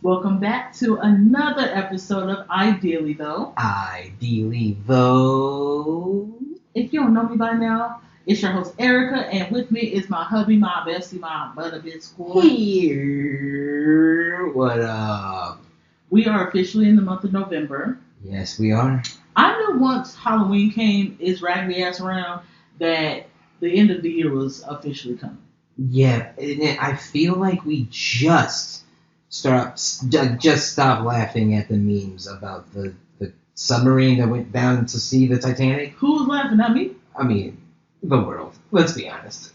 Welcome back to another episode of Ideally Though. Ideally, though. If you don't know me by now, it's your host Erika, and with me is my hubby, my bestie, my butterbit squad. Here, what up? We are officially in the month of November. Yes, we are. I knew once Halloween came, its raggedy ass around, that the end of the year was officially coming. Yeah, and I feel like we just stopped laughing at the memes about the submarine that went down to see the Titanic. Who was laughing at me? I mean, the world. Let's be honest.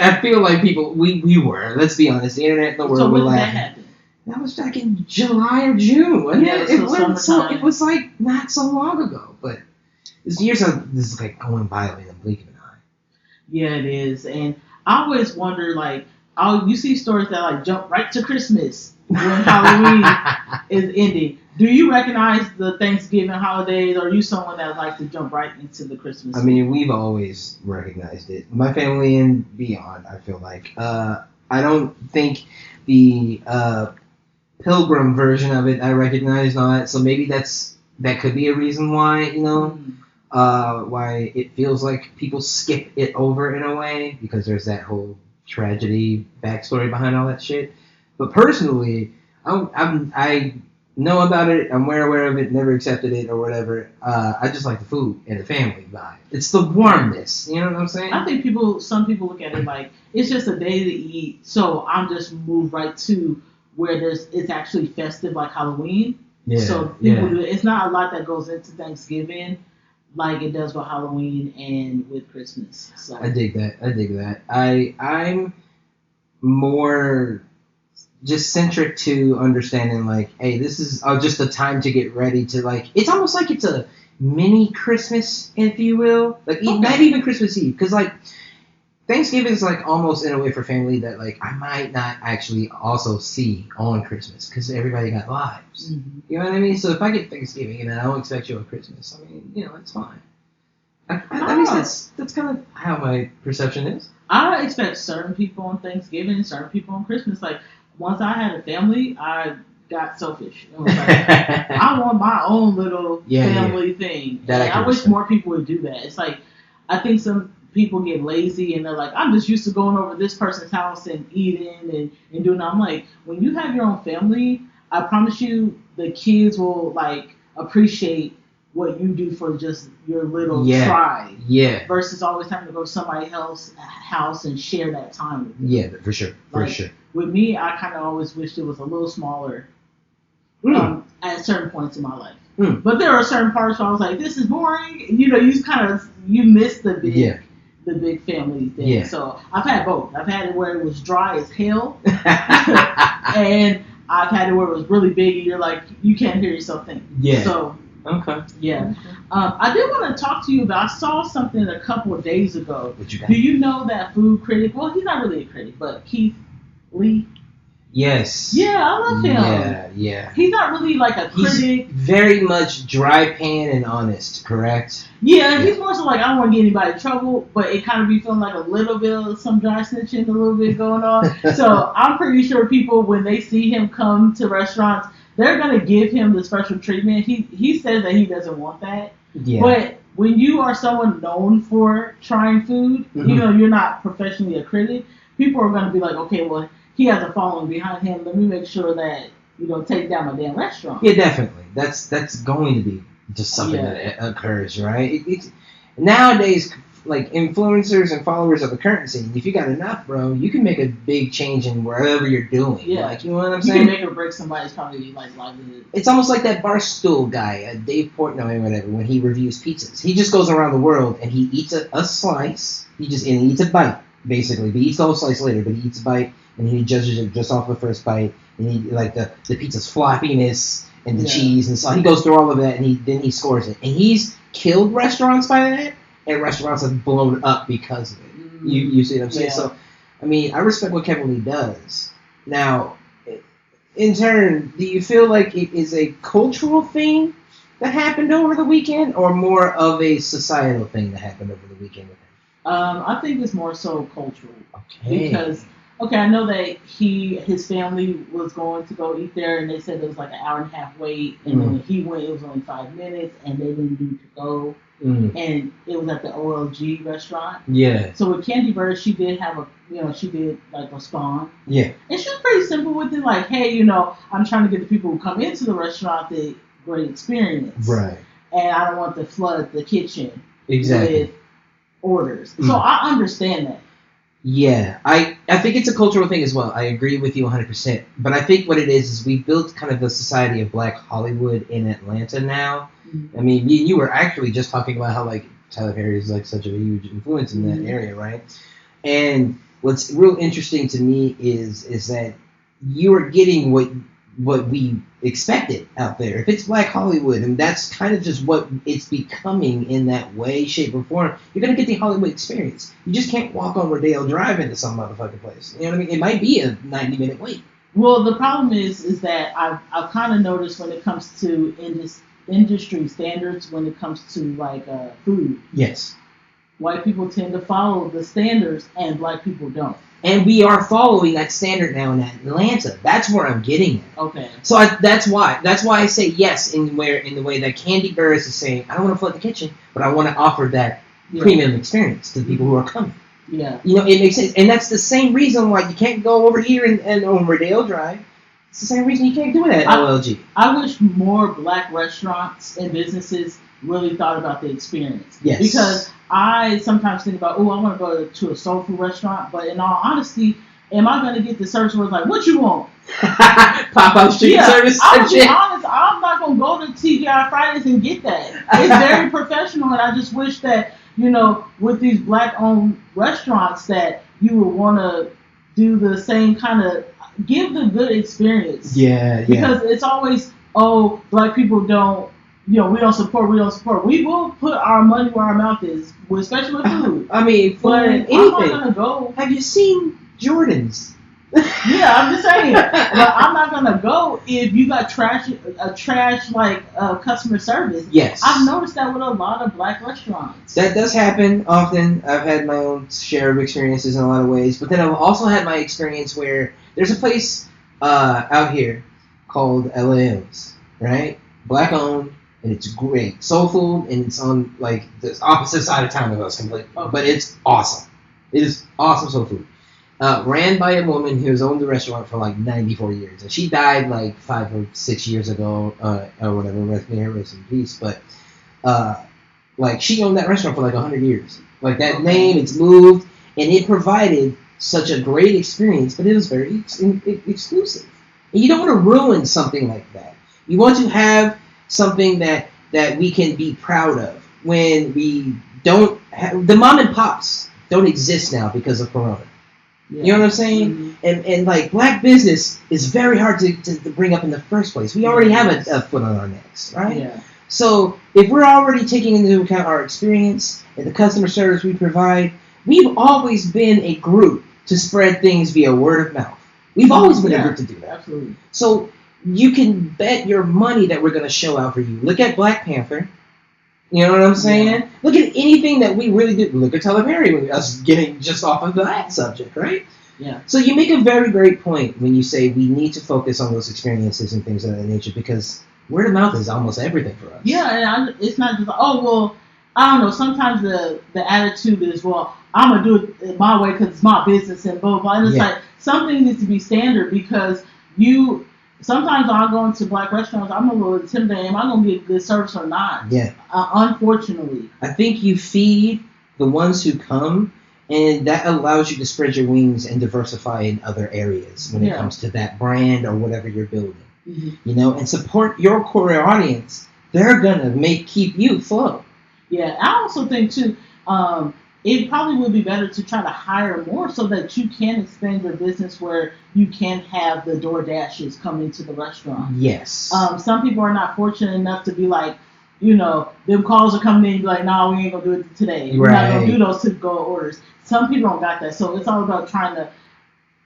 I feel like we were. Let's be honest. The internet and the world were laughing. That happen? That was back in July or June, wasn't it? It was like not so long ago, but this is like going by like a blink of an eye. Yeah, it is, and I always wonder, like, you see stories that like jump right to Christmas when Halloween is ending. Do you recognize the Thanksgiving holidays, or are you someone that likes to jump right into the Christmas? I mean, we've always recognized it. My family and beyond, I feel like. I don't think the Pilgrim version of it I recognize not. So maybe that could be a reason why, why it feels like people skip it over in a way, because there's that whole tragedy backstory behind all that shit. But personally, I know about it. I'm aware of it. Never accepted it or whatever. I just like the food and the family vibe. It's the warmness. You know what I'm saying? I think some people look at it like it's just a day to eat. So I'm just moved right to where it's actually festive, like Halloween. Yeah. So people do it. It's not a lot that goes into Thanksgiving like it does with Halloween and with Christmas. So I dig that. I'm more just centric to understanding, like, hey, this is just a time to get ready to, like, it's almost like it's a mini Christmas, if you will. Like, not even Christmas Eve, because, like, Thanksgiving is, like, almost in a way for family that, like, I might not actually also see on Christmas, because everybody got lives. Mm-hmm. You know what I mean? So if I get Thanksgiving and I don't expect you on Christmas, I mean, it's fine. At least that's kind of how my perception is. I expect certain people on Thanksgiving and certain people on Christmas. Like, once I had a family, I got selfish. It was like, I want my own little family thing. I wish more people would do that. It's like, I think some people get lazy and they're like, I'm just used to going over this person's house and eating and doing that. I'm like, when you have your own family, I promise you the kids will, like, appreciate what you do for just your little tribe. Yeah. Versus always having to go to somebody else's house and share that time with them. Yeah, for sure. With me, I kind of always wished it was a little smaller at certain points in my life. But there are certain parts where I was like, this is boring. You miss the big family thing. Yeah. So I've had both. I've had it where it was dry as hell, and I've had it where it was really big and you're like, you can't hear yourself think. Yeah. So. Okay. Yeah. I did want to talk to you about, I saw something a couple of days ago. What you got? Do you know that food critic? Well, he's not really a critic, but Keith Lee. Yes. Yeah, I love him. Yeah. He's not really like a critic. He's very much dry pan and honest, correct? Yeah, he's more so like, I don't want to get anybody in trouble, but it kind of be feeling like a little bit of some dry snitching, a little bit going on. So I'm pretty sure people, when they see him come to restaurants, they're going to give him the special treatment. He says that he doesn't want that. Yeah. But when you are someone known for trying food, even though you're not professionally a critic, people are going to be like, okay, well, he has a following behind him. Let me make sure that take down my damn restaurant. Yeah, definitely. That's going to be just something that occurs, right? It's nowadays, like, influencers and followers of the current scene, if you got enough, bro, you can make a big change in wherever you're doing. Yeah. Like, you know what I'm saying? You can make or break somebody's probably like livelihood. It's almost like that Barstool guy, Dave Portnoy or whatever, when he reviews pizzas. He just goes around the world and he eats a slice. He eats a bite, basically. But he eats the whole slice later, but he eats a bite and he judges it just off the first bite. And he, like, the pizza's floppiness and the cheese and so he goes through all of that and then he scores it. And he's killed restaurants by that. And restaurants have blown up because of it. You see what I'm saying? Yeah. So, I mean, I respect what Kevin Lee does. Now, in turn, do you feel like it is a cultural thing that happened over the weekend, or more of a societal thing that happened over the weekend with him? I think it's more so cultural. Okay. Because Okay, I know that his family was going to go eat there, and they said it was like an hour and a half wait, and then when he went, it was only 5 minutes, and they didn't need to go, and it was at the OLG restaurant. Yeah. So with Candy Bird, she did have she did like respond. Yeah. And she was pretty simple with it, like, hey, I'm trying to get the people who come into the restaurant the great experience. Right. And I don't want to flood the kitchen with orders. So I understand that. Yeah, I think it's a cultural thing as well. I agree with you 100%. But I think what it is we built kind of the society of Black Hollywood in Atlanta now. I mean, you were actually just talking about how, like, Tyler Perry is, like, such a huge influence in that area, right? And what's real interesting to me is that you are getting what we expected out there. If it's Black Hollywood, and that's kind of just what it's becoming in that way, shape, or form, you're going to get the Hollywood experience. You just can't walk on Rodeo Drive into some motherfucking place. You know what I mean? It might be a 90-minute wait. Well, the problem is that I've kind of noticed when it comes to industry standards, when it comes to, like, food. Yes. White people tend to follow the standards, and Black people don't. And we are following that standard now in Atlanta. That's where I'm getting at. Okay. So that's why I say yes in the way that Candy Burris is saying, I don't want to flood the kitchen, but I want to offer that premium experience to the people who are coming. Yeah. It makes sense. And that's the same reason why you can't go over here and on Rodeo Drive. It's the same reason you can't do it at OLG. I wish more Black restaurants and businesses really thought about the experience. Yes. Because I sometimes think about, I want to go to a soul food restaurant, but in all honesty, am I going to get the service where it's like, what you want? Pop-up street service? I'll be honest, I'm not going to go to TGI Fridays and get that. It's very professional, and I just wish that, with these Black-owned restaurants, that you would want to do the same kind of, give the good experience. Yeah. Because it's always, Black people don't, we don't support. We will put our money where our mouth is, especially with food. I mean, but anything. I'm not gonna go. Have you seen Jordans? Yeah, I'm just saying. But I'm not gonna go if you got trash customer service. Yes. I've noticed that with a lot of Black restaurants. That does happen often. I've had my own share of experiences in a lot of ways, but then I've also had my experience where there's a place out here called LA's, right? Black owned. And it's great. Soul food, and it's on, like, the opposite side of town of us completely. But it's awesome. It is awesome soul food. Ran by a woman who has owned the restaurant for, like, 94 years. And she died, like, 5 or 6 years ago, or whatever. May her rest in peace. But, like, she owned that restaurant for, like, 100 years. Like, that name, it's moved, and it provided such a great experience, but it was very exclusive. And you don't want to ruin something like that. You want to have something that we can be proud of when we don't have, the mom and pops don't exist now because of Corona. Yeah. You know what I'm saying? Mm-hmm. And like, Black business is very hard to bring up in the first place. We already have a foot on our necks, right? Yeah. So if we're already taking into account our experience and the customer service we provide, we've always been a group to spread things via word of mouth. We've always been a group to do that. Absolutely. So you can bet your money that we're going to show out for you. Look at Black Panther. You know what I'm saying? Yeah. Look at anything that we really do. Look at Tyler Perry, us getting just off of that subject, right? Yeah. So you make a very great point when you say we need to focus on those experiences and things of that nature, because word of mouth is almost everything for us. Yeah, and it's not just, I don't know. Sometimes the attitude is, I'm going to do it my way because it's my business and blah, blah. And it's like, something needs to be standard, because sometimes when I go into Black restaurants, I'm a little intimidated. Am I going to get good service or not? Yeah. Unfortunately. I think you feed the ones who come, and that allows you to spread your wings and diversify in other areas when it comes to that brand or whatever you're building. Mm-hmm. And support your core audience. They're going to keep you afloat. Yeah. I also think, too, it probably would be better to try to hire more so that you can expand your business where you can have the DoorDashes come into the restaurant. Yes. Some people are not fortunate enough to be like, them calls are coming in and be like, no, we ain't going to do it today. We're not going to do those to-go orders. Some people don't got that. So it's all about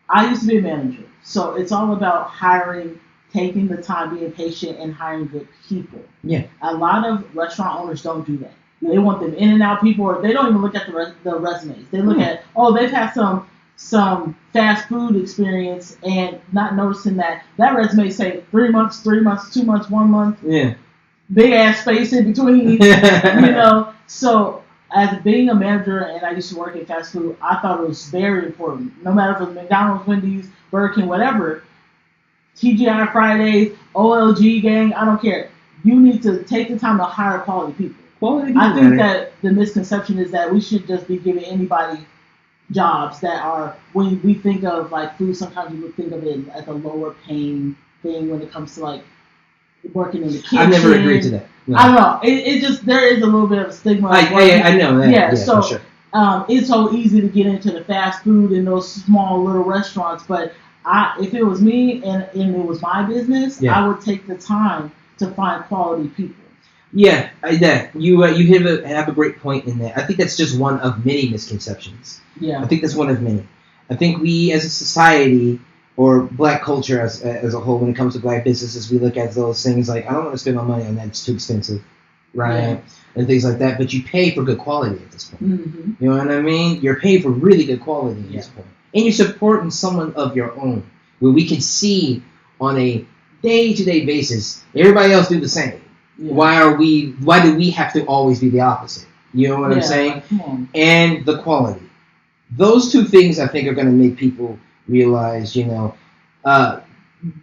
I used to be a manager. So it's all about hiring, taking the time, being patient, and hiring good people. Yeah. A lot of restaurant owners don't do that. They want them in and out people, or they don't even look at the resumes. They look at, they've had some some fast food experience and not noticing that resume say 3 months, 2 months, 1 month. Yeah. Big ass space in between, you know. So as being a manager, and I used to work in fast food, I thought it was very important. No matter if it was McDonald's, Wendy's, Burger King, whatever, TGI Fridays, OLG gang, I don't care. You need to take the time to hire quality people. I think that the misconception is that we should just be giving anybody jobs that are, when we think of like food, sometimes we would think of it as a lower paying thing when it comes to like working in the kitchen. I've never agreed to that. No. I don't know. It just, there is a little bit of a stigma. I know that. Yeah, so for sure. It's so easy to get into the fast food and those small little restaurants. But if it was me and it was my business, I would take the time to find quality people. Yeah, you have a great point in that. I think that's just one of many misconceptions. Yeah, I think that's one of many. I think we as a society, or black culture as a whole, when it comes to black businesses, we look at those things like, I don't want to spend my money on that, it's too expensive, right? Yeah. And things like that. But you pay for good quality at this point. Mm-hmm. You know what I mean? You're paying for really good quality at this point. And you're supporting someone of your own, where we can see on a day-to-day basis, everybody else do the same. Yeah. Why do we have to always be the opposite? You know what I'm saying? Like, come on. And the quality. Those two things, I think, are going to make people realize,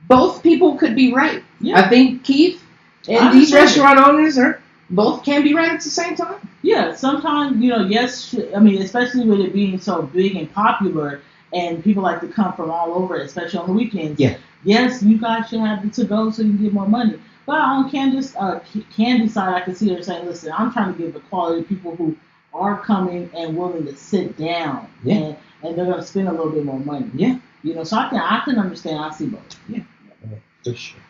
both people could be right. Yeah. I think Keith and these restaurant owners both can be right at the same time. Yeah, sometimes, yes, I mean, especially with it being so big and popular, and people like to come from all over, especially on the weekends. Yeah. Yes, you guys should have the to-go so you can get more money. But on Candy side, I can see her saying, listen, I'm trying to give the quality of people who are coming and willing to sit down. Yeah. And they're going to spend a little bit more money. Yeah. So I can understand. I see both. Yeah. For sure.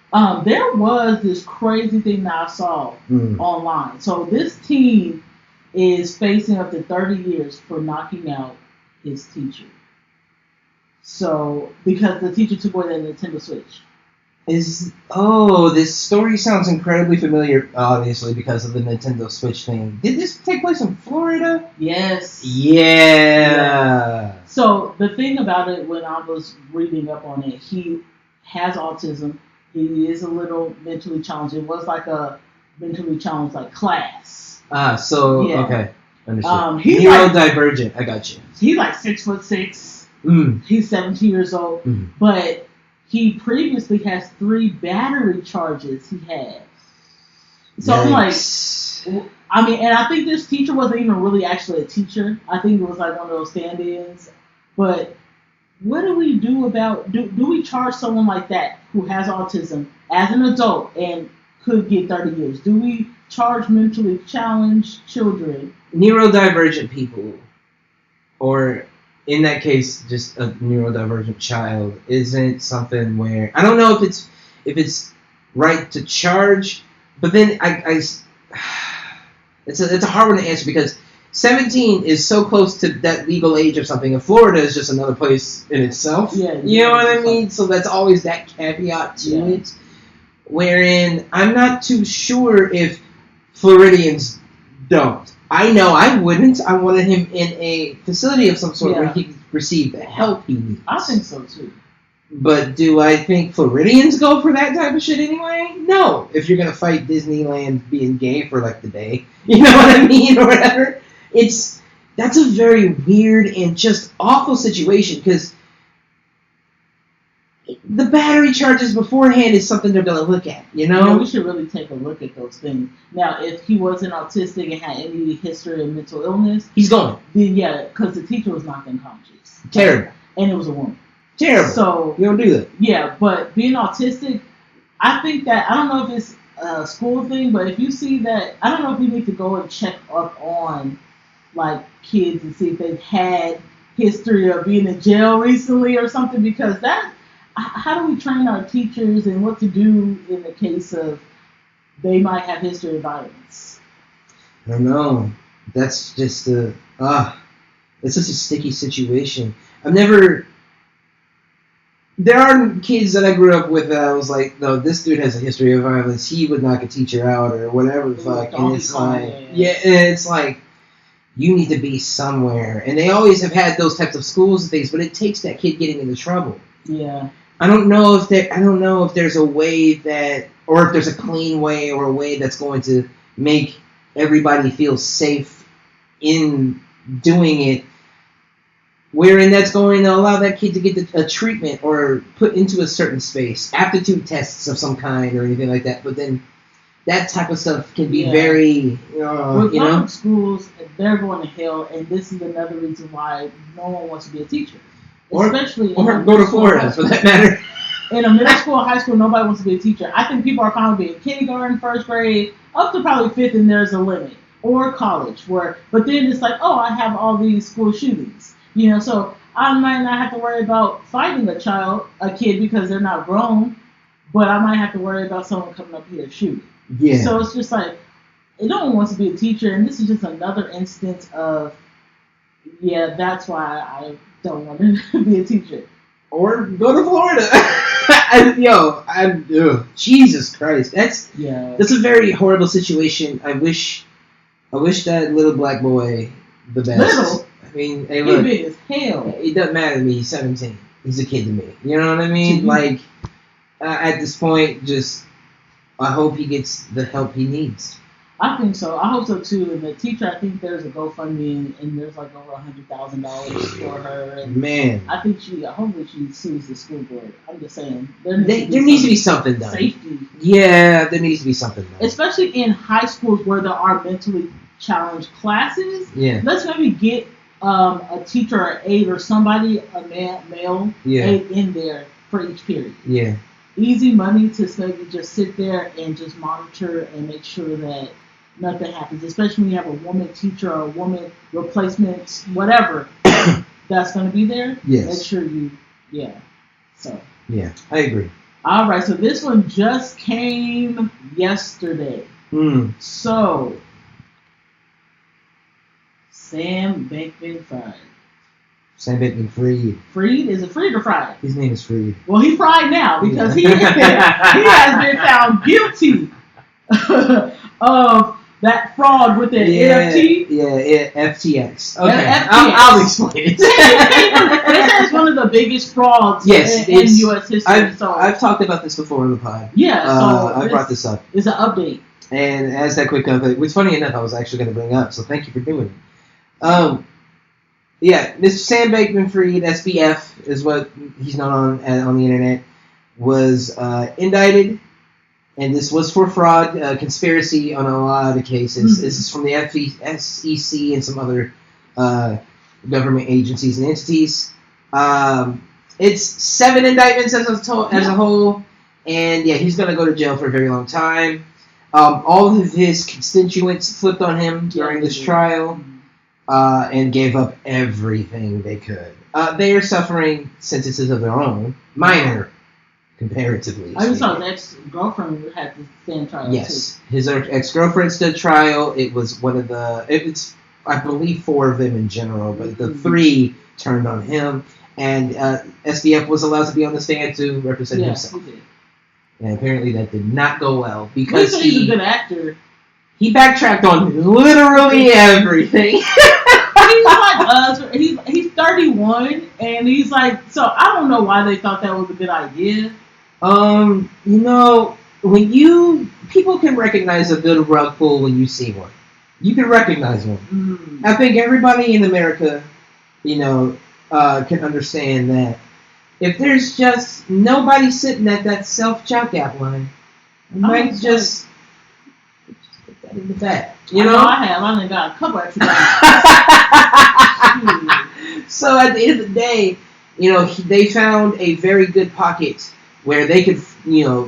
There was this crazy thing that I saw online. So this teen is facing up to 30 years for knocking out his teacher. So, because the teacher took away the Nintendo Switch. This story sounds incredibly familiar, obviously, because of the Nintendo Switch thing. Did this take place in Florida? Yes. Yeah. So, the thing about it, when I was reading up on it, he has autism. He is a little mentally challenged. It was like a mentally challenged, like, class. Okay. Understood. He's neurodivergent. I got you. He's like 6'6". He's 17 years old. But he previously has 3 battery charges he had. So I'm like, I mean, and I think this teacher wasn't even really actually a teacher. I think it was like one of those stand-ins. But what do we do about, do we charge someone like that who has autism as an adult and could get 30 years? Do we charge mentally challenged children? Neurodivergent people, or in that case, just a neurodivergent child, isn't something where, I don't know if it's right to charge, but then it's a hard one to answer, because 17 is so close to that legal age of something, and Florida is just another place in itself. Yeah, you know what I mean? So that's always that caveat to it, wherein I'm not too sure if Floridians don't. I know I wouldn't. I wanted him in a facility of some sort where he could receive the help he needs. I think so too. But do I think Floridians go for that type of shit anyway? No. If you're going to fight Disneyland being gay for like the day, you know what I mean, or whatever. That's a very weird and just awful situation, because the battery charges beforehand is something they're going to look at, you know? We should really take a look at those things. Now, if he wasn't autistic and had any history of mental illness, he's going. Then because the teacher was knocked unconscious. Terrible. And it was a woman. Terrible. So you don't do that. Yeah, but being autistic, I think that, I don't know if it's a school thing, but if you see that, I don't know if you need to go and check up on like kids and see if they've had history of being in jail recently or something, because how do we train our teachers and what to do in the case of they might have history of violence? I don't know. That's just it's such a sticky situation. There are kids that I grew up with that I was like, no, this dude has a history of violence. He would knock a teacher out or whatever the fuck. And it's like, it's like, you need to be somewhere. And they always have had those types of schools and things, but it takes that kid getting into trouble. Yeah. I don't know if there's a way that, or if there's a clean way or a way that's going to make everybody feel safe in doing it, wherein that's going to allow that kid to get a treatment or put into a certain space, aptitude tests of some kind or anything like that. But then that type of stuff can be very, with public schools, they're going to hell, and this is another reason why no one wants to be a teacher. Especially or go to Florida, for that matter. In a middle school, high school, nobody wants to be a teacher. I think people are fine with being kindergarten, first grade, up to probably fifth, and there's a limit. Or college, but then it's like, oh, I have all these school shootings. So I might not have to worry about fighting a kid because they're not grown, but I might have to worry about someone coming up here shooting. Yeah. So it's just like, no one wants to be a teacher, and this is just another instance of, that's why I don't want to be a teacher. Or go to Florida. Jesus Christ. That's a very horrible situation. I wish that little black boy the best. Little? I mean, hey, look, he's big as hell. It doesn't matter to me. He's 17. He's a kid to me. You know what I mean? Like, at this point, just, I hope he gets the help he needs. I think so. I hope so too. And the teacher, I think there's a GoFundMe and there's like over $100,000 for her. And man, I think hopefully she sues the school board. I'm just saying there needs to be something done. Safety. Yeah, there needs to be something done. Especially in high schools where there are mentally challenged classes. Yeah. Let's maybe get a teacher or aide or somebody, a male aide in there for each period. Yeah. Easy money to maybe just sit there and just monitor and make sure that nothing happens, especially when you have a woman teacher or a woman replacement, whatever, that's going to be there. Yes. Make sure So. Yeah, I agree. All right, so this one just came yesterday. So, Sam Bankman fried. Sam Bankman freed. Freed? Is it freed or fried? His name is Freed. Well, he's fried now because he has been found guilty of that fraud with the NFT. Yeah, FTX. Okay, FTX. I'll explain it. This is one of the biggest frauds in U.S. history. I've talked about this before on the pod. Yeah, so I brought this up. It's an update. And as that quick update, which funny enough, I was actually going to bring up, so thank you for doing it. This Sam Bankman-Fried, SBF, is what he's known on the internet, was indicted. And this was for fraud, conspiracy on a lot of cases. Mm-hmm. This is from the SEC and some other government agencies and entities. It's 7 indictments as a whole. And he's going to go to jail for a very long time. All of his constituents flipped on him during this trial and gave up everything they could. They are suffering sentences of their own, minor. Comparatively. I just saw his ex-girlfriend had to stand trial. Yes, his ex-girlfriend stood trial. It was it's I believe 4 of them in general, but the 3 turned on him, and SBF was allowed to be on the stand to represent himself. He did. And apparently that did not go well because he's a good actor. He backtracked on literally everything. He's like us. He's 31, and he's like, so I don't know why they thought that was a good idea. When people can recognize a good rug pull when you see one. You can recognize one. Mm. I think everybody in America, can understand that if there's just nobody sitting at that self-checkout line, you might just put that in the back. I have. I only got a couple extra guys. So at the end of the day, they found a very good pocket where they could,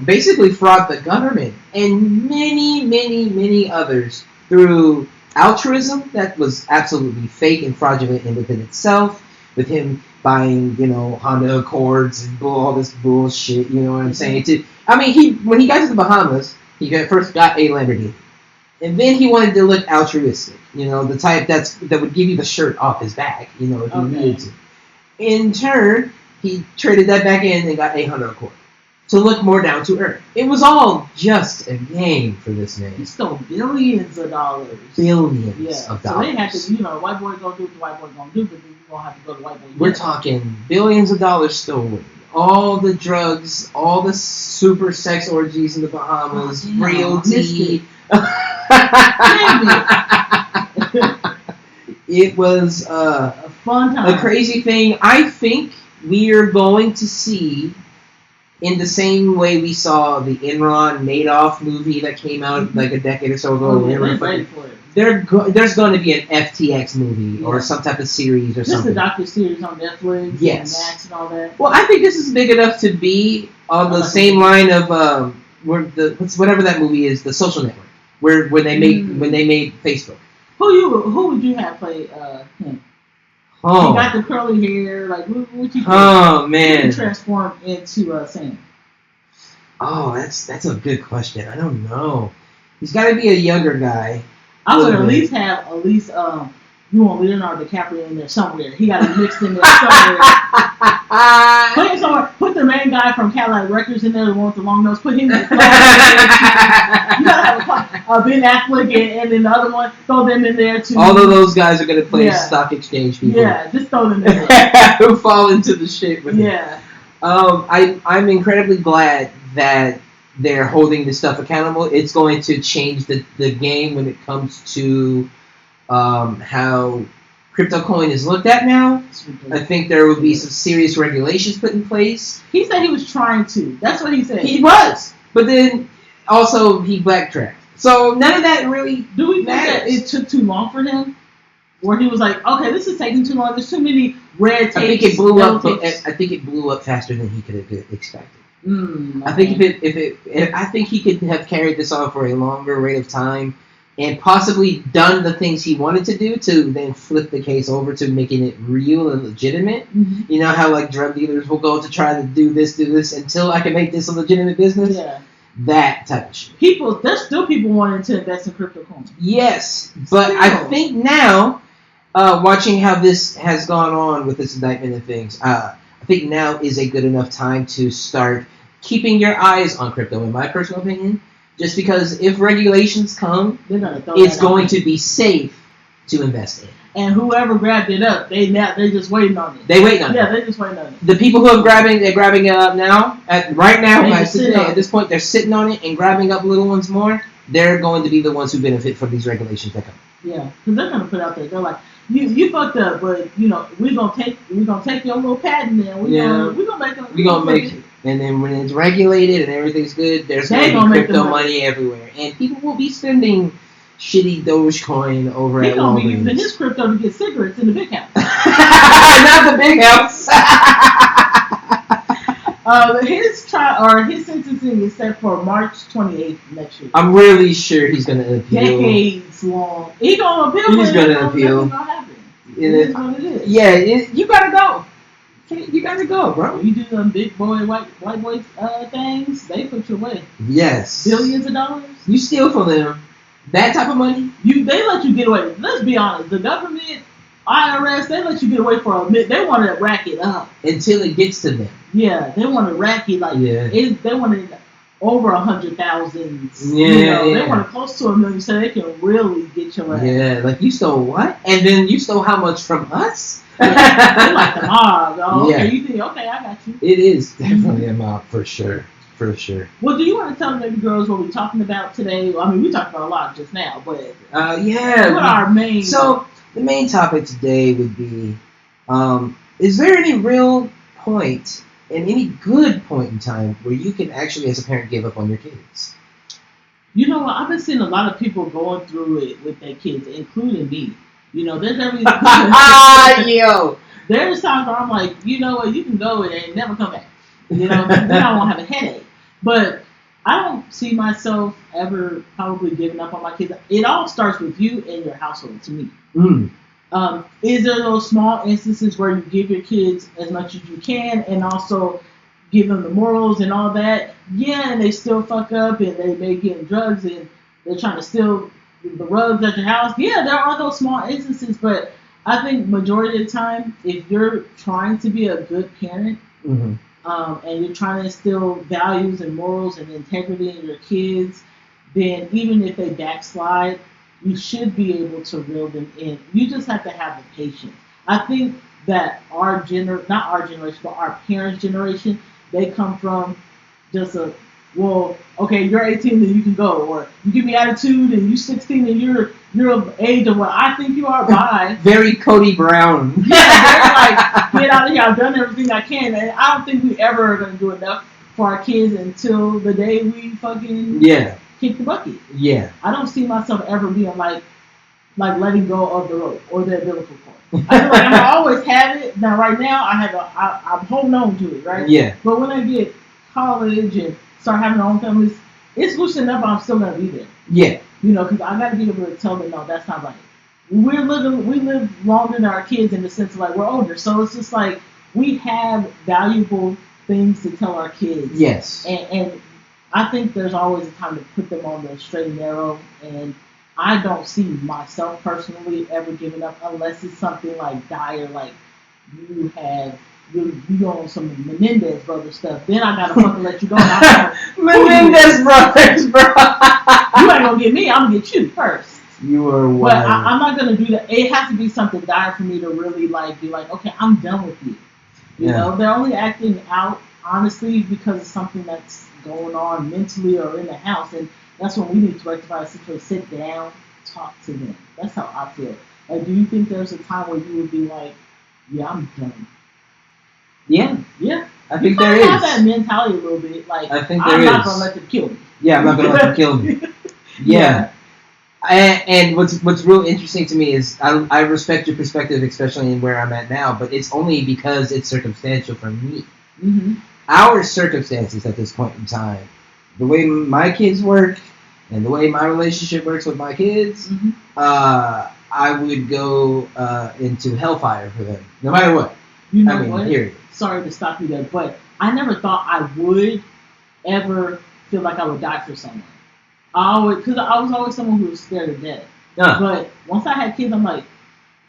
basically fraud the government and many, many, many others through altruism that was absolutely fake and fraudulent in within itself, with him buying, Honda Accords and all this bullshit, you know what I'm saying? When he got to the Bahamas, he first got a Lamborghini. And then he wanted to look altruistic, the type that would give you the shirt off his back, if you needed to. In turn, he traded that back in and got a Honda Accord. to look more down to earth. It was all just a game for this man. He stole billions of dollars. Billions of dollars. So they had to, white boy gonna do what the white boy gonna do, but then you gonna have to go to white boy. We're talking billions of dollars stolen. All the drugs, all the super sex orgies in the Bahamas, real tea. It was a fun time. A crazy thing. I think we are going to see, in the same way we saw the Enron Madoff movie that came out like a decade or so ago. There's going to be an FTX movie or some type of series or something. Just a docu-series on Netflix and Max and all that. Well, I think this is big enough to be on the same line of whatever that movie is, The Social Network, where when they made Facebook. Who would you have play him? Oh. He got the curly hair. Like, what you do? Oh, man. He transformed into Sam. Oh, that's a good question. I don't know. He's got to be a younger guy. I would at least have you want Leonardo DiCaprio in there somewhere. He got to be mixed in there somewhere. Put the main guy from Cadillac Records in there, the one with the long nose. Put him in the You gotta have Ben Affleck and then the other one. Throw them in there too. All of those guys are gonna play stock exchange people. Yeah, just throw them in there. Who fall into the shit with him. I'm incredibly glad that they're holding this stuff accountable. It's going to change the game when it comes to how crypto coin is looked at now. I think there will be some serious regulations put in place. He said he was trying to. That's what he said. He was. But then also he backtracked. So none of that really Do we think that it took too long for him? Where he was like, okay, this is taking too long. There's too many red tapes. I think it blew up. I think it blew up faster than he could have expected. I think I think he could have carried this on for a longer rate of time and possibly done the things he wanted to do to then flip the case over to making it real and legitimate. Mm-hmm. You know how like drug dealers will go to try to do this until I can make this a legitimate business? Yeah. That type of shit. There's still people wanting to invest in crypto coins. Yes, but I think now, watching how this has gone on with this indictment and things, I think now is a good enough time to start keeping your eyes on crypto, in my personal opinion. Just because if regulations come, it's going to be safe to invest in. And whoever grabbed it up, they're just waiting on it. They waiting on it. Yeah, they're just waiting on it. The people who are grabbing it up now, at this point, they're sitting on it and grabbing up little ones more. They're going to be the ones who benefit from these regulations that come. Yeah, because they're going to put out there. They're like, you fucked up, but we're gonna take your little patent and we're gonna make it. And then when it's regulated and everything's good, there's going to be crypto money everywhere, and people will be spending shitty Dogecoin over at Walgreens. He's going to be using his crypto to get cigarettes in the big house. Not the big house. His sentencing is set for March 28th next year. I'm really sure he's going to appeal. Decades long. He's going to appeal. He's going to appeal. It is what it is. Yeah, you got to go. You gotta go, bro. You do them big boy, white boy things, they put you away. Yes. Billions of dollars. You steal from them. That type of money. They let you get away. Let's be honest. The government, IRS, they let you get away for a minute. They want to rack it up. Until it gets to them. Yeah, they want to rack it they want it over 100,000. Yeah, They want it close to $1 million so they can really get your ass. Yeah, like you stole what? And then you stole how much from us? They're like the mob. Okay, you think, okay, I got you. It is definitely a mob, for sure. For sure. Well, do you want to tell the baby girls what we're talking about today? I mean, we talked about a lot just now, but what our main... So, the main topic today would be, is there any real point, and any good point in time, where you can actually, as a parent, give up on your kids? You know what? I've been seeing a lot of people going through it with their kids, including me. There's every there's times where I'm like, you know what, you can go and never come back. Then I won't have a headache. But I don't see myself ever probably giving up on my kids. It all starts with you and your household, to me. Is there those small instances where you give your kids as much as you can and also give them the morals and all that? Yeah, and they still fuck up and they may get in drugs and they're trying to steal the rugs at your house. Yeah, there are those small instances, but I think majority of the time, if you're trying to be a good parent, and you're trying to instill values and morals and integrity in your kids, then even if they backslide, you should be able to reel them in. You just have to have the patience. I think that not our generation, but our parents' generation, they come from just well, okay, you're 18 and you can go, or you give me attitude and you're 16 and you're of age of what I think you are. Bye. Very Cody Brown. Yeah, they're like, get out of here. I've done everything I can, and I don't think we ever are going to do enough for our kids until the day we fucking kick the bucket. Yeah. I don't see myself ever being like letting go of the rope or the umbilical cord. I feel like I'm gonna always have it. Now, right now, I'm holding on to it, right? Yeah. But when I get college and start having our own families, it's loosening up, but I'm still gonna be there. Yeah. You know, because I gotta be able to tell them, no, that's not right. We live longer than our kids in the sense of like we're older, so it's just like we have valuable things to tell our kids. Yes. And I think there's always a time to put them on the straight and narrow, and I don't see myself personally ever giving up unless it's something like dire, like you go on some Menendez Brothers stuff. Then I gotta fucking let you go. Menendez Brothers, bro. You ain't gonna get me. I'm gonna get you first. You are wild. But I'm not gonna do that. It has to be something dire for me to really be like, okay, I'm done with you. You know, they're only acting out honestly because of something that's going on mentally or in the house, and that's when we need to rectify the situation. Sit down, talk to them. That's how I feel. Like, do you think there's a time where you would be like, yeah, I'm done? Yeah. I think there is. Have that mentality a little bit. Like, I think I'm not gonna let them kill me. Yeah, I'm not gonna let them kill me. Yeah. And what's real interesting to me is I respect your perspective, especially in where I'm at now, but it's only because it's circumstantial for me. Mm-hmm. Our circumstances at this point in time, the way my kids work and the way my relationship works with my kids, mm-hmm. I would go into hellfire for them, no matter what. You know what? Period. Sorry to stop you there, but I never thought I would ever feel like I would die for someone. Because I was always someone who was scared of death. But once I had kids, I'm like,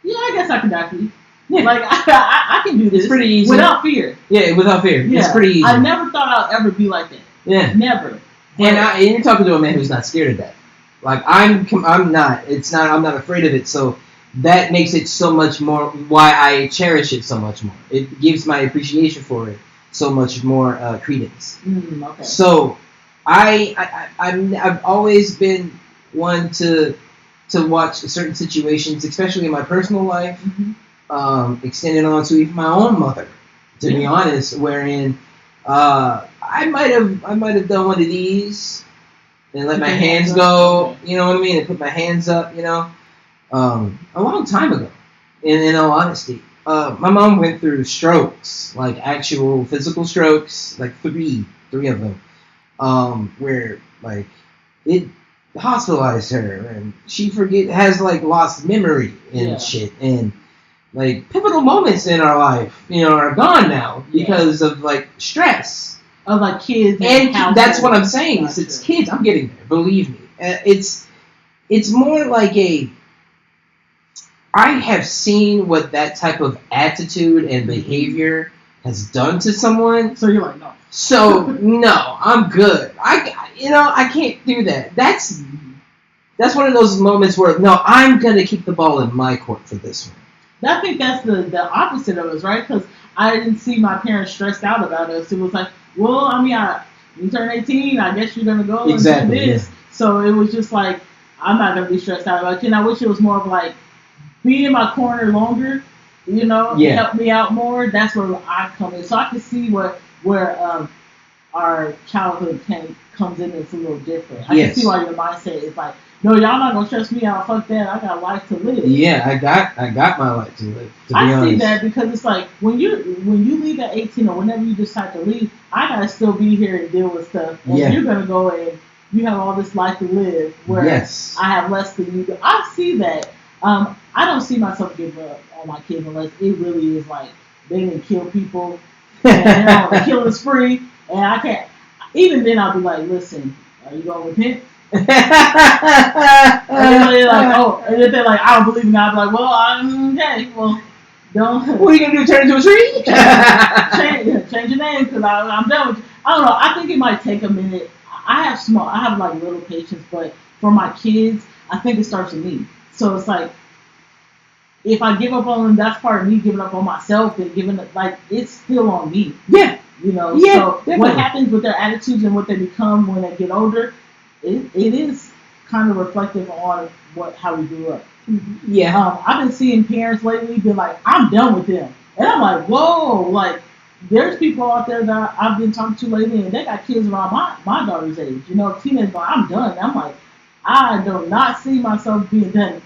yeah, I guess I can die for you. Yeah. Like, I can do this. It's pretty easy. Without fear. Yeah, without fear. Yeah. It's pretty easy. I never thought I'd ever be like that. Yeah. Never. And you're talking to a man who's not scared of death. Like, I'm not. I'm not afraid of it. So that makes it so much more, why I cherish it so much more. It gives my appreciation for it so much more credence. Okay. So I've always been one to watch certain situations, especially in my personal life, mm-hmm. Extending on to even my own mother, to be honest, wherein I might have done one of these and let my hands go, you know what I mean, and put my hands up, you know, a long time ago. In all honesty, my mom went through strokes, like actual physical strokes, like three of them. Where like it hospitalized her and she has like lost memory and shit, and like pivotal moments in our life, you know, are gone now because of like stress of like kids and that's what I'm saying. It's kids. I'm getting there. Believe me. It's more like I have seen what that type of attitude and behavior has done to someone. So you're like, no. So no, I'm good. I can't do that. That's one of those moments where no, I'm gonna keep the ball in my court for this one. I think that's the opposite of us, right? Because I didn't see my parents stressed out about us. It was like, well, I mean, you turn 18, I guess you're gonna go and do this. Yeah. So it was just like, I'm not gonna be stressed out about it. And I wish it was more of like, be in my corner longer, you know, help me out more. That's where I come in. So I can see where our childhood comes in. It's a little different. I can see why your mindset is like, no, y'all not gonna stress me out. Fuck that. I got life to live. Yeah, I got my life to live. To be honest. See that because it's like when you leave at 18 or whenever you decide to leave, I gotta still be here and deal with stuff. And you're gonna go and you have all this life to live where I have less than you do. I see that. I don't see myself giving up on my kids unless it really is like they didn't kill people and they're on a killing spree, and I can't. Even then, I'll be like, listen, are you gonna repent? And they're like, oh, and if they're like, I don't believe in God, I'll be like, well, okay, well, don't. What are you gonna do? Turn into a tree? change change your name because I'm done with you. I don't know. I think it might take a minute. I have like little patience, but for my kids, I think it starts with me. So it's like, if I give up on them, that's part of me giving up on myself and giving it, like, it's still on me. Yeah. You know? Yeah, so definitely. What happens with their attitudes and what they become when they get older, it is kind of reflective on how we grew up. Yeah. I've been seeing parents lately be like, I'm done with them. And I'm like, whoa, like, there's people out there that I've been talking to lately, and they got kids around my daughter's age. You know, teenagers, I'm done. And I'm like, I do not see myself being done.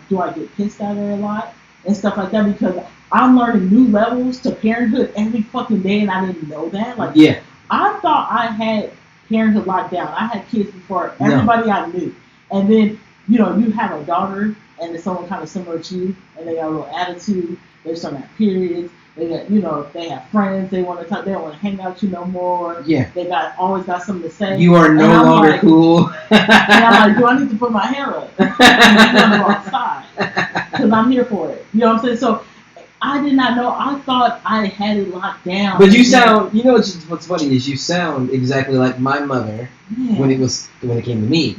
Do I get pissed at her a lot and stuff like that? Because I'm learning new levels to parenthood every fucking day, and I didn't know that. Like, yeah. I thought I had parenthood locked down. I had kids before everybody I knew. And then, you know, you have a daughter, and it's someone kind of similar to you, and they got a little attitude. They're starting to have periods. They got, you know, they have friends. They want to talk. They don't want to hang out with you no more. Yeah. They always got something to say. You are no longer like, cool. And I'm like, do I need to put my hair up? I'm on the wrong side because I'm here for it. You know what I'm saying? So I did not know. I thought I had it locked down. But you sound. You know what's funny is you sound exactly like my mother when it came to me,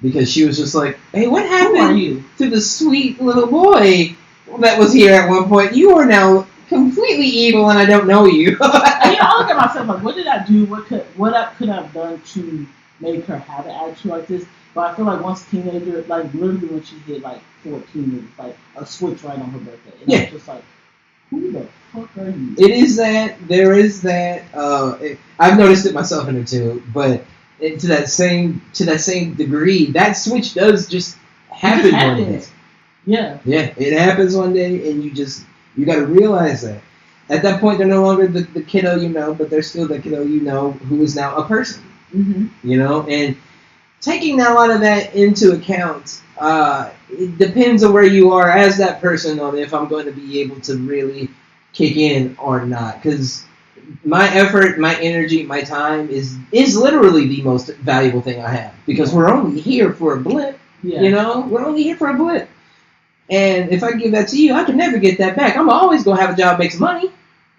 because she was just like, hey, what happened to the sweet little boy that was here at one point? You are now completely evil, and I don't know you. And, I look at myself like, what did I do? What could I have done to make her have an attitude like this? But I feel like once teenager, like literally when she hit like 14, it was like a switch right on her birthday. And I was just like, who the fuck are you? It is that. There is that. I've noticed it myself in her too, but to that same degree, that switch does just happen one day. Yeah. Yeah, it happens one day, and you got to realize that. At that point, they're no longer the kiddo you know, but they're still the kiddo you know who is now a person. Mm-hmm. You know, and taking a lot of that into account, it depends on where you are as that person on if I'm going to be able to really kick in or not. Because my effort, my energy, my time is literally the most valuable thing I have. Because we're only here for a blip. Yeah. You know, we're only here for a blip. And if I give that to you, I can never get that back. I'm always going to have a job, make some money.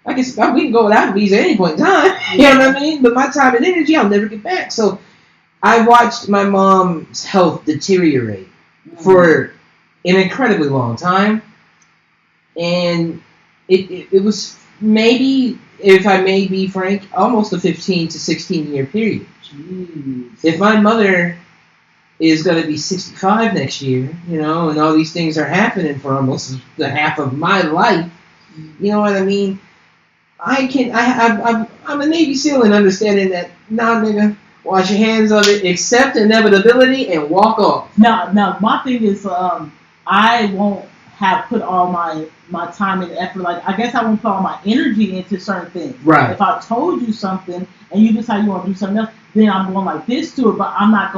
We can go without these at any point in time. Yeah. You know what I mean? But my time and energy, I'll never get back. So I watched my mom's health deteriorate for an incredibly long time. And it was maybe, if I may be frank, almost a 15 to 16 year period. Jeez. If my mother is going to be 65 next year, you know, and all these things are happening for almost the half of my life, you know what I mean? I'm a Navy SEAL in understanding that, nah, nigga, wash your hands of it, accept inevitability, and walk off. Now, my thing is, I won't have put all my time and effort. Like, I guess I won't put all my energy into certain things. Right. If I told you something and you decide you want to do something else, then I'm going like this to it, but I'm not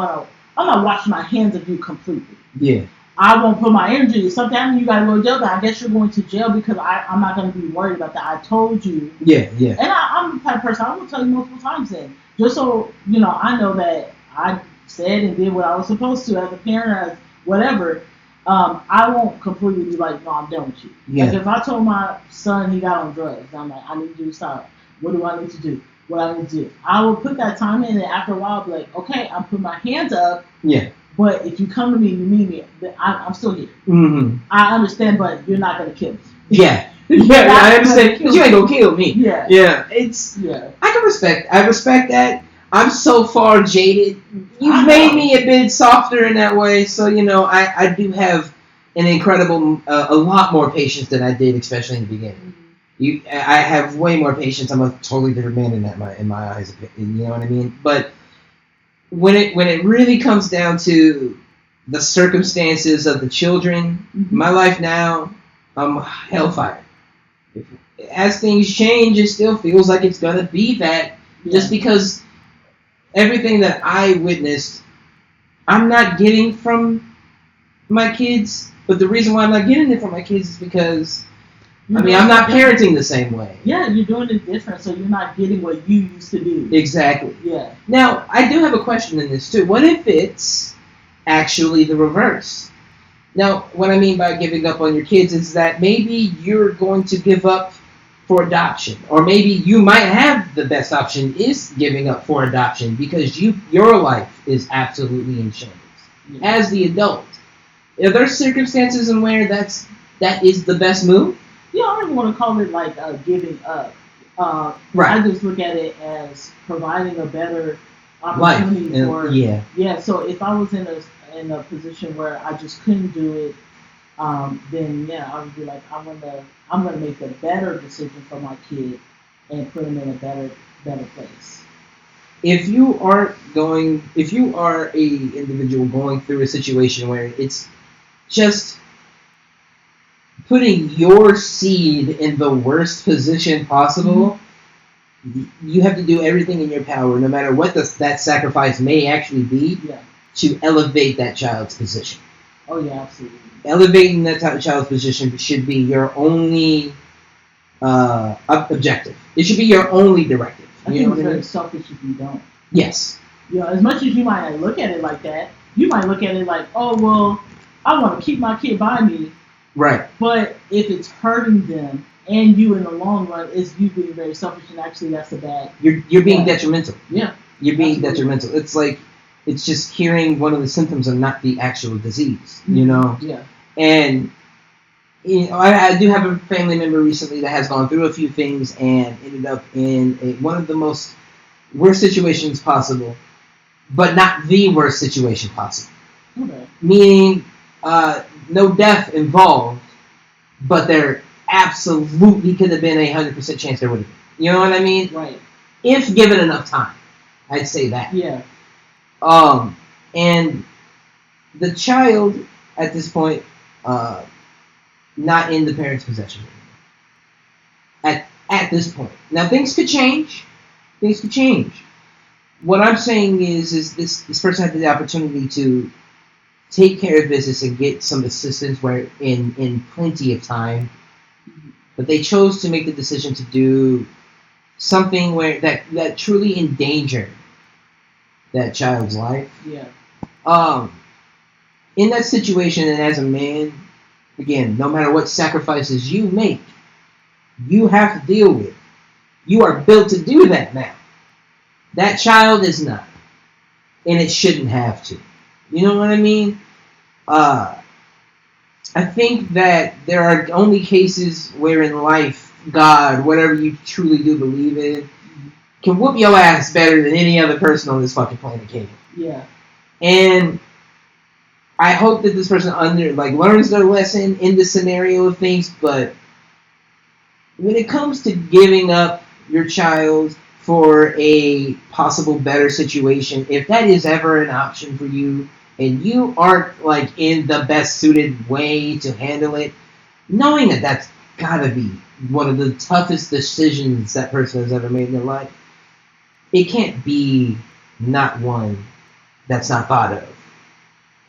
washing my hands of you completely. Yeah. I won't put my energy. Sometimes you gotta go to jail, but I guess you're going to jail because I'm not gonna be worried about that. I told you. Yeah, yeah. And I'm the type of person, I will tell you multiple times then. Just so, you know, I know that I said and did what I was supposed to as a parent, as whatever. I won't completely be like, no, I'm done with you. Yeah. Like if I told my son he got on drugs, I'm like, I need you to stop. What do I need to do? What I need to do? I will put that time in, and after a while, I'll be like, okay, I'm putting my hands up. Yeah. But if you come to me and you need me, I'm still here. Mm-hmm. I understand, but you're not going to kill me. Yeah. Yeah, I understand. But you ain't going to kill me. Yeah. Yeah. I respect that. I'm so far jaded. You've made me a bit softer in that way. So, you know, I do have an incredible, a lot more patience than I did, especially in the beginning. I have way more patience. I'm a totally different man in my eyes. You know what I mean? But when it really comes down to the circumstances of the children, my life now, I'm hellfire. As things change, it still feels like it's gonna be that. Yeah. Just because everything that I witnessed, I'm not getting from my kids. But the reason why I'm not getting it from my kids is because I'm not parenting the same way. Yeah, you're doing it different, so you're not getting what you used to do. Exactly. Yeah. Now, I do have a question in this, too. What if it's actually the reverse? Now, what I mean by giving up on your kids is that maybe you're going to give up for adoption. Or maybe you might have the best option is giving up for adoption because your life is absolutely in shambles. As the adult, are there circumstances in where that is the best move? Yeah, I don't even want to call it like giving up. Right. I just look at it as providing a better opportunity for. Yeah. So if I was in a position where I just couldn't do it, then I would be like, I'm gonna make a better decision for my kid and put him in a better place. If you are a individual going through a situation where it's just putting your seed in the worst position possible, you have to do everything in your power, no matter what that sacrifice may actually be, to elevate that child's position. Oh yeah, absolutely. Elevating that child's position should be your only objective. It should be your only directive. I think it's very selfish if you don't. Yes. As much as you might not look at it like that, you might look at it like, oh, well, I want to keep my kid by me. Right. But if it's hurting them and you in the long run, it's you being very selfish, and actually that's a bad... You're being detrimental. Yeah. You're being detrimental. It's like, it's just curing one of the symptoms and not the actual disease, you know? Yeah. And I do have a family member recently that has gone through a few things and ended up in one of the most worst situations possible, but not the worst situation possible. Okay. Meaning, no death involved, but there absolutely could have been 100% chance there would have been. You know what I mean? Right. If given enough time, I'd say that. Yeah. And the child at this point, not in the parents' possession anymore. At this point. Now things could change. Things could change. What I'm saying is this person had the opportunity to take care of business and get some assistance where in plenty of time, but they chose to make the decision to do something where that truly endangered that child's life. Yeah. In that situation, and as a man, again, no matter what sacrifices you make, you have to deal with. You are built to do that now. That child is not. And it shouldn't have to. You know what I mean? I think that there are only cases where in life, God, whatever you truly do believe in, can whoop your ass better than any other person on this fucking planet can. Yeah. And I hope that this person learns their lesson in this scenario of things, but when it comes to giving up your child for a possible better situation, if that is ever an option for you and you aren't in the best suited way to handle it, knowing that that's gotta be one of the toughest decisions that person has ever made in their life, it can't be not one that's not thought of.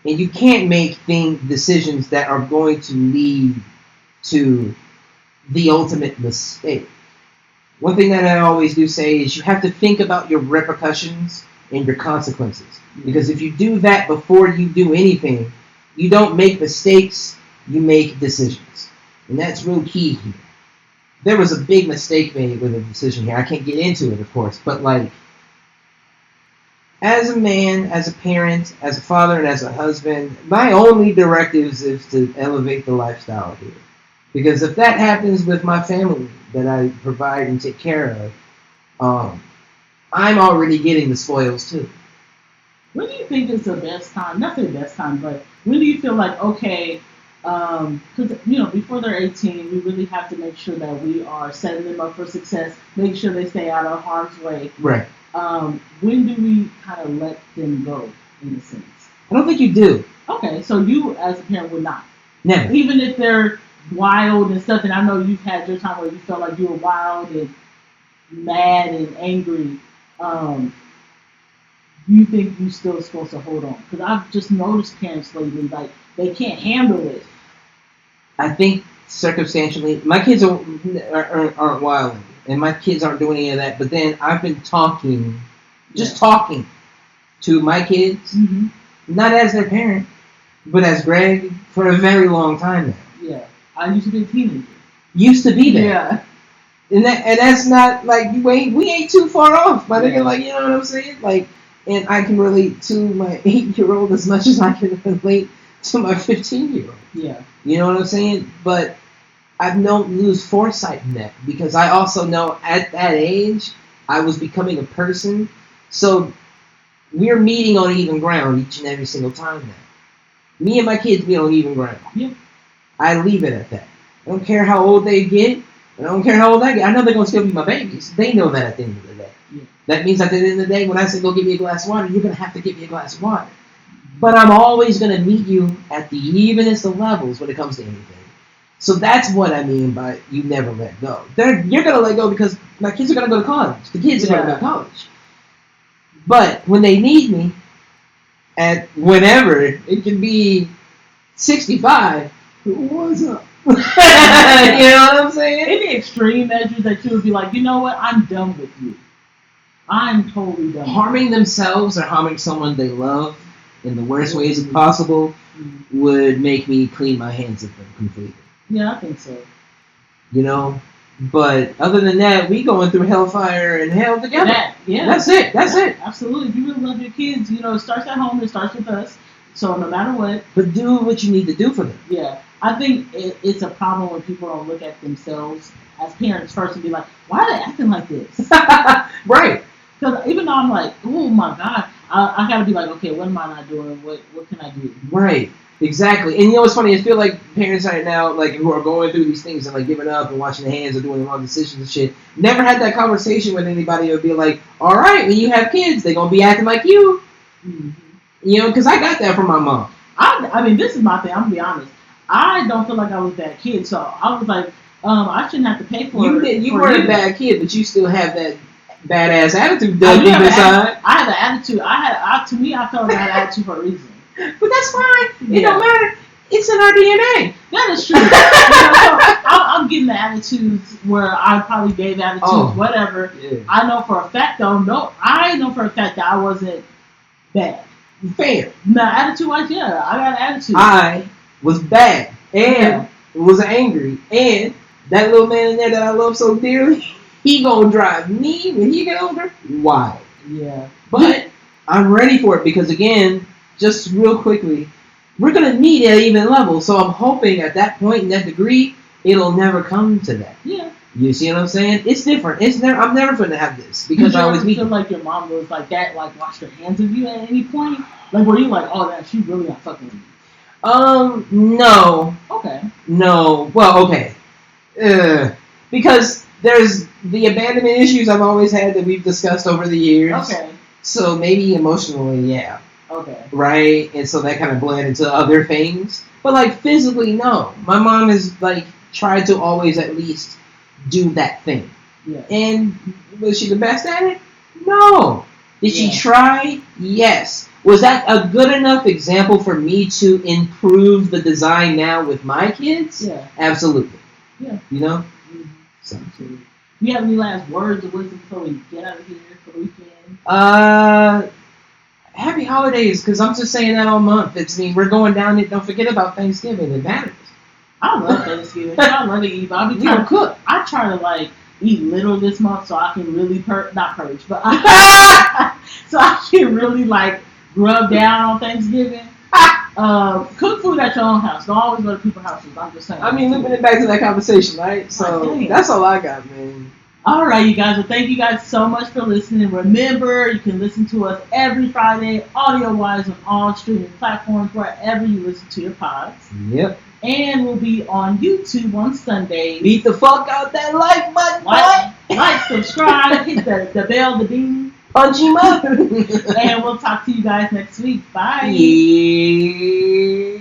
And you can't make decisions that are going to lead to the ultimate mistake. One thing that I always do say is you have to think about your repercussions and your consequences. Because if you do that before you do anything, you don't make mistakes, you make decisions. And that's real key here. There was a big mistake made with a decision here. I can't get into it, of course, but as a man, as a parent, as a father, and as a husband, my only directives is to elevate the lifestyle here. Because if that happens with my family that I provide and take care of, I'm already getting the spoils too. When do you think is the best time? Not the best time, but when do you feel like, okay, because, before they're 18, we really have to make sure that we are setting them up for success, make sure they stay out of harm's way. Right. When do we kind of let them go, in a sense? I don't think you do. Okay, so you, as a parent, would not? Never. Even if they're wild and stuff, and I know you've had your time where you felt like you were wild and mad and angry, you think you're still supposed to hold on? Because I've just noticed parents lately, they can't handle it. I think circumstantially, my kids aren't wild, and my kids aren't doing any of that. But then I've been talking to my kids, not as their parent, but as Greg for a very long time now. Yeah, I used to be a teenager. Used to be there. Yeah. And that's not like we ain't too far off, my nigga. Like, you know what I'm saying? Like, and I can relate to my 8-year-old as much as I can relate to my 15-year-old. Yeah. You know what I'm saying? But I don't lose foresight in that, because I also know at that age I was becoming a person. So we're meeting on even ground each and every single time now. Me and my kids meet on even ground. Yeah. I leave it at that. I don't care how old they get. I don't care how old I get. I know they're going to still be my babies. They know that at the end of the day. Yeah. That means at the end of the day, when I say go give me a glass of water, you're going to have to give me a glass of water. But I'm always going to meet you at the evenest of levels when it comes to anything. So that's what I mean by you never let go. You're going to let go because my kids are going to go to college. The kids are going to go to college. But when they need me, at whenever, it can be 65, what's up? You know what I'm saying? Any extreme measures that you would be like, you know what, I'm done with you. I'm totally done. Harming themselves or harming someone they love in the worst ways possible would make me clean my hands of them completely. Yeah, I think so. You know? But other than that, we going through hellfire and hell together. That's it. That's it. Absolutely. If you really love your kids, you know, it starts at home. It starts with us. So no matter what. But do what you need to do for them. Yeah. I think it's a problem when people don't look at themselves as parents first and be like, why are they acting like this? Right. Because even though I'm like, oh my God, I got to be like, okay, what am I not doing? What can I do? Right. Exactly. And you know what's funny? I feel like parents right now, like, who are going through these things and like giving up and washing their hands or doing the wrong decisions and shit, never had that conversation with anybody who would be like, all right, when you have kids, they're going to be acting like you. Mm-hmm. You know, because I got that from my mom. I mean, this is my thing. I'm going to be honest. I don't feel like I was that kid, so I was like, I shouldn't have to pay for it. You weren't a bad kid, but you still have that badass attitude deep inside. I had an attitude. To me, I felt like I had an attitude for a reason. But that's fine. It don't matter. It's in our DNA. That is true. So I'm getting the attitudes where I probably gave attitudes, whatever. Yeah. I know for a fact, I know for a fact that I wasn't bad. Fair. Now, attitude-wise, yeah, I got an attitude. I was bad and was angry, and that little man in there that I love so dearly, he gonna drive me when he get older wild. Yeah. But I'm ready for it because, again, just real quickly, we're going to meet at even level. So I'm hoping at that point in that degree, it'll never come to that. Yeah. You see what I'm saying? It's different. I'm never going to have this because I always meet. Feel like your mom was like that, like washed her hands of you at any point? Like, were you like, oh, that she really not fucking with you? No. Okay. No. Well, okay. Because there's the abandonment issues I've always had that we've discussed over the years. Okay. So maybe emotionally, yeah. Okay. Right? And so that kind of bled into other things. But, like, physically, no. My mom has, like, tried to always at least do that thing. Yeah. And was she the best at it? No. Did she try? Yes. Was that a good enough example for me to improve the design now with my kids? Yeah. Absolutely. Yeah. You know? Mm-hmm. So, you have any last words of wisdom before we get out of here for the weekend? Happy holidays, because I'm just saying that all month. We're going down it. Don't forget about Thanksgiving. It matters. I love Thanksgiving. I love to eat. I'll be trying to cook. I try to like eat little this month so I can really not purge, but so I can really like rub down on Thanksgiving. Cook food at your own house. Don't always go to people's houses. I'm just saying. I mean, looping it back to that conversation, right? So that's all I got, man. All right, you guys. Well, thank you guys so much for listening. Remember, you can listen to us every Friday, audio-wise, on all streaming platforms, wherever you listen to your pods. Yep. And we'll be on YouTube on Sundays. Beat the fuck out that like button. Like, subscribe, hit the bell, the ding. Punch him up. And we'll talk to you guys next week. Bye. Yeah.